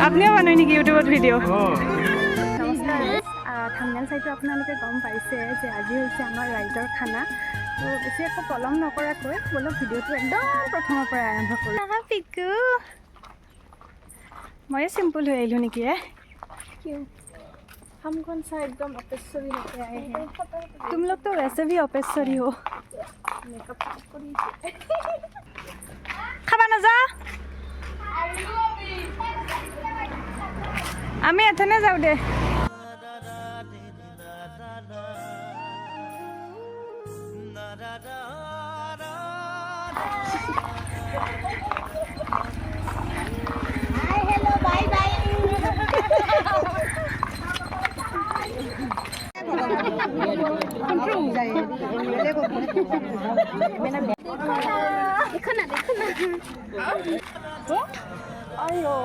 আপনিও বানায় নেকি ইউটিউবত ভিডিঅ'? নমস্কাৰ। থাম্বনেইল চাইটো আপোনালোকে গম পাইছে যে আজি হৈছে আমাৰ ৰাইজৰ খানা। তো বেছি একো পলম নকৰাকৈ বলক ভিডিঅ'টো একদম প্ৰথমৰ পৰা আৰম্ভ কৰোঁ। পিকু ময়ে চিম্পল হৈ আহিলোঁ নেকি? हम कौन सा एकदम ऑफिसरी होके आए हैं? तुम लोग तो वैसे भी ऑफिसरी हो। मेकअप खाबा ना जा আমি এখানে যাও দে। Ayo.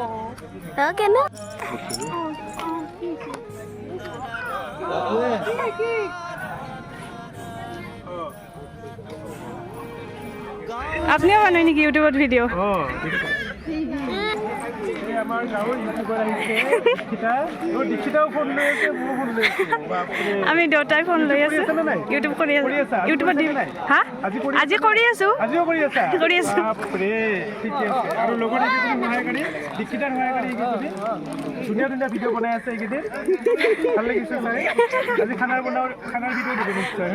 Okay na. আপনিও বানায় নেকি ইউটিউবত ভিডিঅ'? আমার গাঁৱৰ ইউটিউবার আহিছে দীক্ষিতা ও দীক্ষিতাও ফোন লৈ আছে মই ফোন লৈ আছো বাপৰে আমি দুটাই ফোন লৈ আছো ইউটিউব কৰি আছো ইউটিউবত দি হা আজি কৰি আছো আজিও কৰি আছো বাপৰে ঠিক আছে আৰু লগতে তুমি সহায় কৰি দীক্ষিতাৰ সহায় কৰি ধুনীয়া ধুনীয়া ভিডিঅ' বনাই আছে এইকেইদিন ভাল লাগিছে চাই আজি খানাৰ ভিডিঅ' দিব নিশ্চয়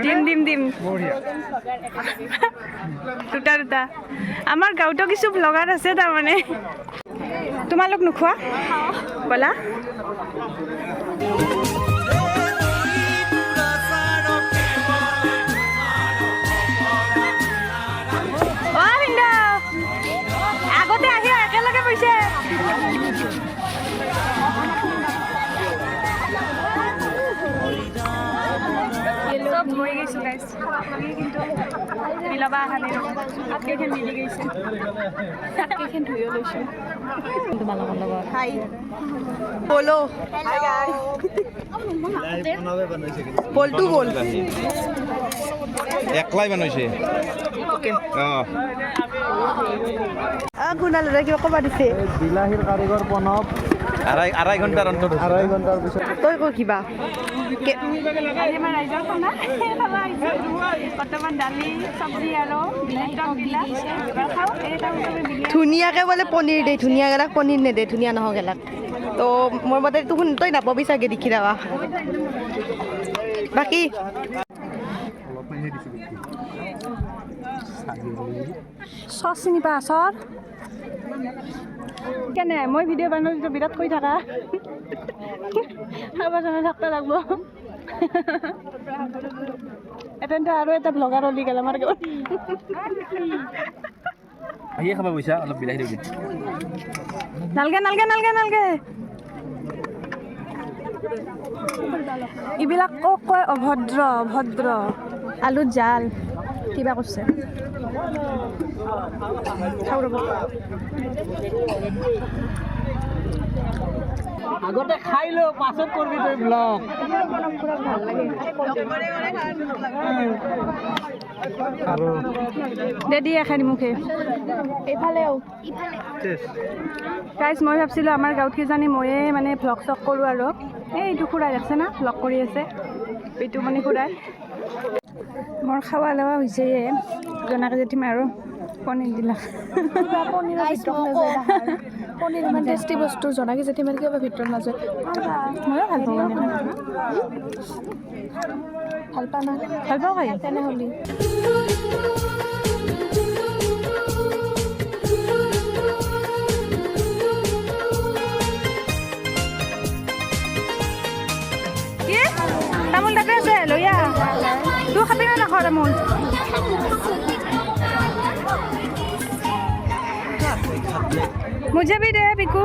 দিম বঢ়িয়া দুটা আমাৰ গাঁৱতো কিছু ব্লগাৰ আছে তাৰমানে তোমালোক নোখোৱা বলা আগতে আহি একেলগে বহিছে চব হৈ গৈছো গাইছ কিন্তু মিলাবা অহা নাই হাতকেইখন মিলি গৈছে হাতকেইখন ধুইও লৈছো তোমালোকৰ লগত হাই বলো বলটো বল একলাই বানাইছে গুণালৰে কিবা ক'বা দিছে বিলাহীৰ কাৰিকৰ প্ৰণৱ আড়াই ঘণ্টাৰ অন্তত আঢ়ৈ ঘণ্টাৰ পিছত তই কৈ কিবা ধুনীয়াকে বোলে পনীৰ দে ধুনীয়াবিলাক পনীৰ নেদে ধুনীয়া নহওক এলাক তো মোৰ মতে তই নাপাবি চাগে দেখি থাকা বাকী চচ চিনি পা চৰ কেনে মই ভিডিঅ' বনালোঁ বিৰাট কৈ থাকা খাব জানা থাকতে লাগব এতেন্তে আৰু এটা ব্লগাৰ ওলি গেল আমাৰ আহিয়ে খাব পইচা অলপ বিলাহী দিবি নালগে এইবিলাক কয় অভদ্ৰ আলুত জাল কিবা কৈছে খাওঁ ৰ'ব আগতে খাই লো পাছত কৰবি তুই ব্লগ আৰু দেদি এখানি মুখে এইফালেও গাইজ মই ভাবছিলোঁ আমাৰ গাঁৱত কিজানি ময়ে মানে ভ্লগ চক কৰোঁ আৰু এইটো খুৰাই দেখছে না ভ্লগ কৰি আছে এইটো মানে খুৰাই মোৰ খাৱা লোৱা হৈছে জনাকে যেতিম আৰু পনীৰ দিলা পনীৰ ইমান টেষ্টি বস্তু জনাকে যেতিমাৰ কিবা ভিতৰত নাযায় ময়ো ভাল পাওঁ ভাল পাওঁ খাই তেনেহ'লে তামোল তাতে আছে লৈ আহ তোৰ খাবি নে নাখাৱ তামোল मुझे भी दे पिकू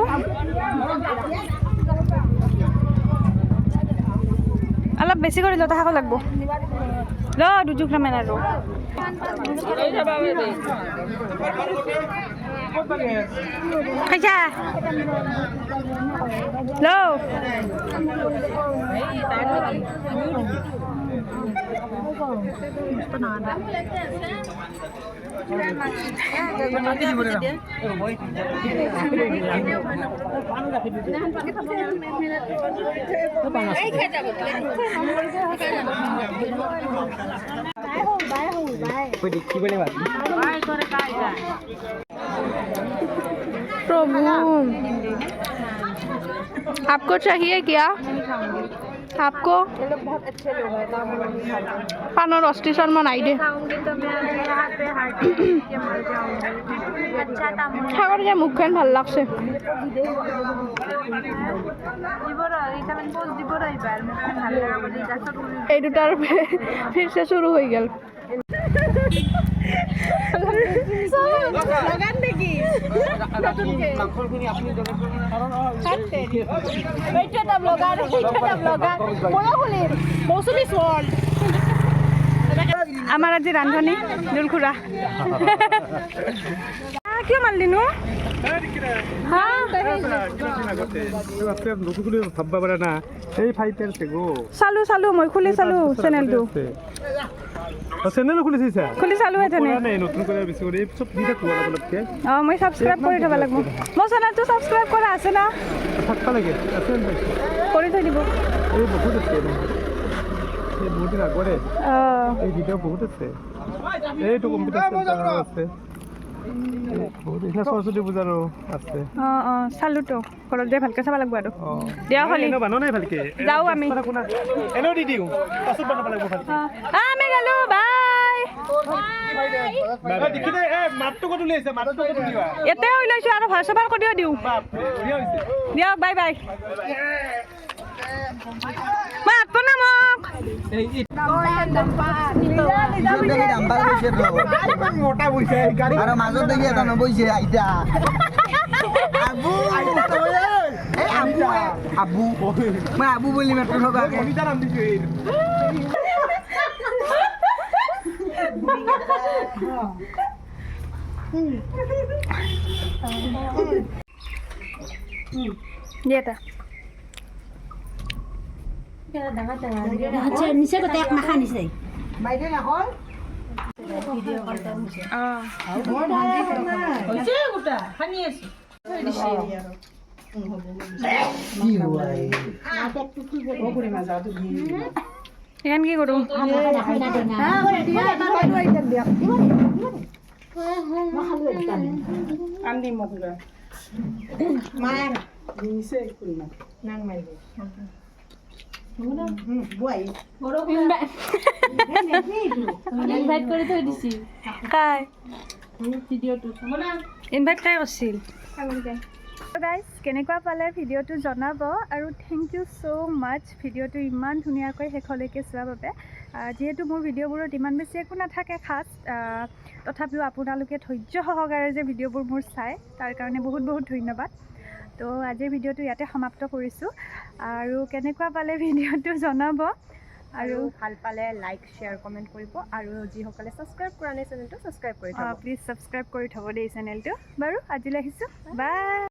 अलग बेसि कर लो ताहाको लागबो लो दुजुक रामेन आरो खाइजा लो प्रभु आपको चाहिए क्या आपको बहुत अच्छे लोग हैं पानर अस्टी शर्मा नहीं दे खाकर क्या मुखन ভাল লাগছে এই দুটার फिर से शुरू हो गया আমার আজি রান্ধনি দুলখুরা কিয় মারলি নো ভাববা পাৰা না এই ফাইটাৰ আছে গো চালো চালো মই খুলি চালো চেনেলটো চেনেলো খুলিছা খুলি চালো এনে নাই নতুন করে বেশি করে সব দিটা কোৱা অলপকে মই সাবস্ক্ৰাইব কৰি থব লাগিব মোৰ চেনেলটো সাবস্ক্ৰাইব কৰা আছে না থাকবা লাগে আছে কৰি থৈ দিব এই বহুত আছে এই বহুত দিন আগৰে এই ভিডিও বহুত আছে এইটো কম্পিউটাৰ চেণ্টাৰ আছে বহুত ইচ্ছা সৰস্বতী পূজাৰো আছে চালো তো ঘৰত যাই ভালকে চাব লাগিব আৰু দিয়া খালি বানো নাই ভালকে যাও আমি এনো দি দিও পাছত বনাব লাগিব ভালকে আমি গেলো বাই বাবা দেখি দে এ মাতটো কত লৈছে মাতটো কত দিবা এতে ওলাইছো আৰু ভাষা ভাৰ কৰি দিও বাপ বঢ়িয়া হৈছে দিয়ক বাই বাই মা আপনা মোক মোটা বইছে গাড়ি আর মাজত দেখি এটা নবইছে আইতা আবু এই আবু আবু মই আবু বলি মাত্ৰ লগা কবিতা নাম দিছে দিয়াটা আচ্ছা নিচে কত এক মাখা নিচে বাইদে না হল এখান কি কৰো ইনভাইট কৰি থৈ দিছি কাই ভিডিঅ'টো ইনভাইট কাই কৰিছিল গাইজ কেনেকুৱা পালে ভিডিঅ'টো জনাব আৰু থেংক ইউ ছ' মাছ ভিডিঅ'টো ইমান ধুনীয়াকৈ শেষলৈকে চোৱাৰ বাবে যিহেতু মোৰ ভিডিঅ'বোৰত ইমান বেছি একো নাথাকে খাছ তথাপিও আপোনালোকে ধৈৰ্য সহকাৰে যে ভিডিঅ'বোৰ মোৰ চাই তাৰ কাৰণে বহুত বহুত ধন্যবাদ তো আজিৰ ভিডিঅ'টো ইয়াতে সমাপ্ত কৰিছোঁ আৰু কেনেকুৱা পালে ভিডিঅ'টো জনাব আৰু ভাল পালে লাইক শ্বেয়াৰ কমেণ্ট কৰিব আৰু যিসকলে ছাবস্ক্ৰাইব কৰা নাই চেনেলটো ছাবস্ক্ৰাইব কৰি থ'ব প্লিজ ছাবস্ক্ৰাইব কৰি থ'ব দেই চেনেলটো বাৰু আজিলৈ আহিছোঁ বাই